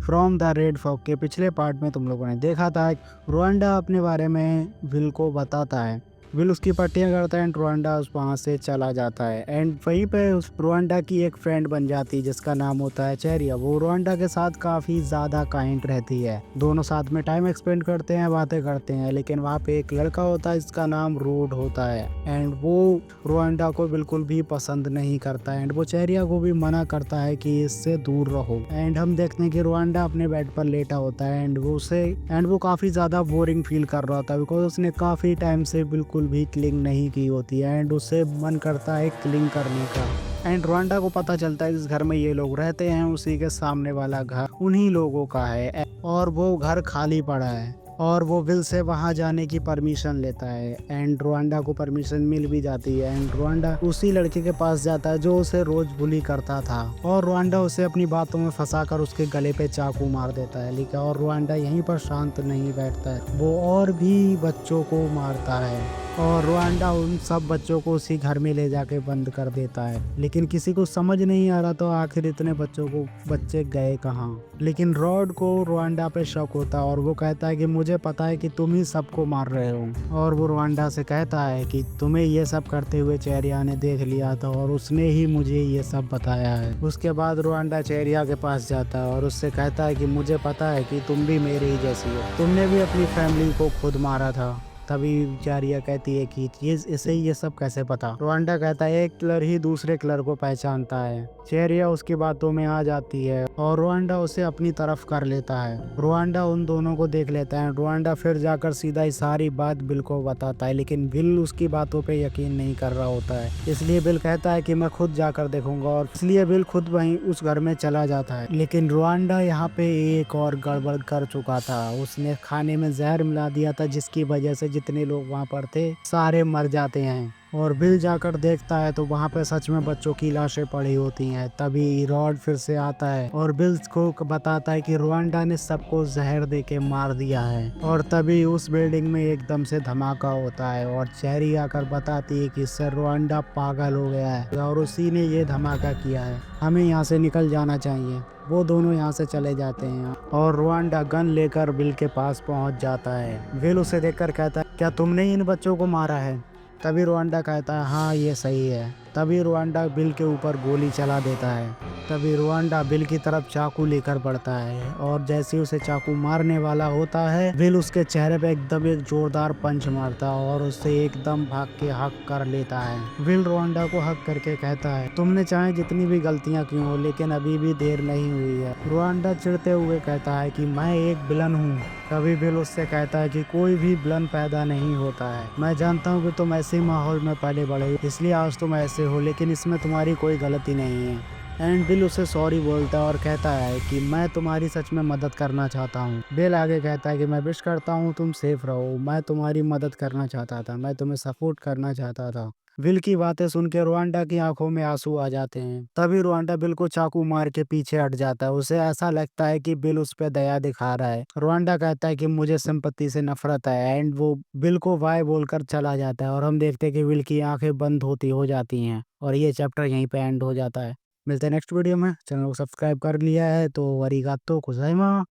From the red Fock के पिछले part में तुम लोगों ने देखा था रोवांडा अपने बारे में विल को बताता है। विल उसकी पट्टियां करता है एंड रोवांडा उस वहां से चला जाता है एंड वहीं पे उस रोवांडा की एक फ्रेंड बन जाती है जिसका नाम होता है चेरिया। वो रोवांडा के साथ काफी ज्यादा काइंड रहती है, दोनों साथ में टाइम एक्सपेंड करते हैं, बातें करते हैं। लेकिन वहाँ पे एक लड़का होता है जिसका नाम रूड होता है एंड वो रोवांडा को बिल्कुल भी पसंद नहीं करता है एंड वो चेरिया को भी मना करता है कि इससे दूर रहो। एंड हम देखते हैं कि रोवांडा अपने बेड पर लेटा होता है एंड वो काफी ज्यादा बोरिंग फील कर रहा होता है बिकॉज उसने काफी टाइम से बिल्कुल भी क्लिंग नहीं की होती है एंड उसे मन करता है क्लिंग करने का। एंड रोवांडा को पता चलता है जिस घर में ये लोग रहते हैं उसी के सामने वाला घर उन्हीं लोगों का है और वो घर खाली पड़ा है और वो विल से वहां जाने की परमिशन लेता है एंड रोवांडा को परमिशन मिल भी जाती है एंड रोवांडा उसी लड़के के पास जाता है जो उसे रोज बुली करता था और रोवांडा उसे अपनी बातों में फंसाकर उसके गले पे चाकू मार देता है। लेकिन और रोवांडा यहीं पर शांत नहीं बैठता है, वो और भी बच्चों को मारता है और रोवांडा उन सब बच्चों को उसी घर में ले जाके बंद कर देता है। लेकिन किसी को समझ नहीं आ रहा तो आखिर इतने बच्चे गए कहाँ। लेकिन रॉड को रोवांडा पे शक होता है और वो कहता है कि मुझे पता है कि तुम ही सबको मार रहे हो। और वो रोवांडा से कहता है कि तुम्हें ये सब करते हुए चेरिया ने देख लिया था और उसने ही मुझे ये सब बताया है। उसके बाद रोवांडा चेरिया के पास जाता है और उससे कहता है कि मुझे पता है कि तुम भी मेरे ही जैसी हो, तुमने भी अपनी फैमिली को खुद मारा था। तभी चेरिया कहती है कि इसे ये सब कैसे पता। रोवांडा कहता है एक किलर ही दूसरे किलर को पहचानता है। चेरिया उसकी बातों में आ जाती है और रोवांडा उसे अपनी तरफ कर लेता है। रोवांडा उन दोनों को देख लेता है। रोवांडा फिर जाकर सीधा ही सारी बात बिल को बताता है, लेकिन बिल उसकी बातों पे यकीन नहीं कर रहा होता है। इसलिए बिल कहता है कि मैं खुद जाकर देखूंगा और इसलिए बिल खुद वहीं उस घर में चला जाता है। लेकिन रोवांडा यहाँ पे एक और गड़बड़ कर चुका था। उसने खाने में जहर मिला दिया था जिसकी वजह से जितने लोग वहाँ पर थे सारे मर जाते हैं। और बिल जाकर देखता है तो वहाँ पे सच में बच्चों की लाशें पड़ी होती हैं। तभी रॉड फिर से आता है और बिल को बताता है कि रोवांडा ने सबको जहर दे के मार दिया है। और तभी उस बिल्डिंग में एकदम से धमाका होता है और चेरी आकर बताती है कि सर रोवांडा पागल हो गया है और उसी ने ये धमाका किया है, हमें यहाँ से निकल जाना चाहिए। वो दोनों यहाँ से चले जाते हैं और रोवांडा गन लेकर बिल के पास पहुंच जाता है। बिल उसे देखकर कहता है क्या तुमने इन बच्चों को मारा है? तभी रोवांडा कहता है हाँ ये सही है। तभी रोवांडा बिल के ऊपर गोली चला देता है। तभी रोवांडा बिल की तरफ चाकू लेकर बढ़ता है और जैसे ही उसे चाकू मारने वाला होता है बिल उसके चेहरे पे एकदम एक जोरदार पंच मारता है और उससे एकदम भाग के हक कर लेता है। बिल रोवांडा को हक करके कहता है तुमने चाहे जितनी भी गलतियां की हो लेकिन अभी भी देर नहीं हुई है। रोवांडा चिढ़ते हुए कहता है कि मैं एक विलन हूँ। तभी बिल उससे कहता है कि कोई भी विलन पैदा नहीं होता है, मैं जानता हूँ कि तुम ऐसे माहौल में पले बड़े इसलिए आज तुम ऐसे हो, लेकिन इसमें तुम्हारी कोई गलती नहीं है। एंड बिल उसे सॉरी बोलता है और कहता है कि मैं तुम्हारी सच में मदद करना चाहता हूँ। बिल आगे कहता है कि मैं विश करता हूँ तुम सेफ रहो, मैं तुम्हारी मदद करना चाहता था, मैं तुम्हें सपोर्ट करना चाहता था। बिल की बातें सुन के रोवांडा की आंखों में आंसू आ जाते हैं। तभी रोवांडा बिल को चाकू मार के पीछे हट जाता है। उसे ऐसा लगता है कि बिल उस पर दया दिखा रहा है। रोवांडा कहता है कि मुझे सिंपैथी से नफरत है एंड वो बिल को बाय बोलकर चला जाता है और हम देखते हैं कि बिल की आंखें बंद होती हो जाती हैं और ये चैप्टर यहीं पे एंड हो जाता है। मिलते हैं नेक्स्ट वीडियो में। चैनल को सब्सक्राइब कर लिया है तो अरिगातो गोजाइमास।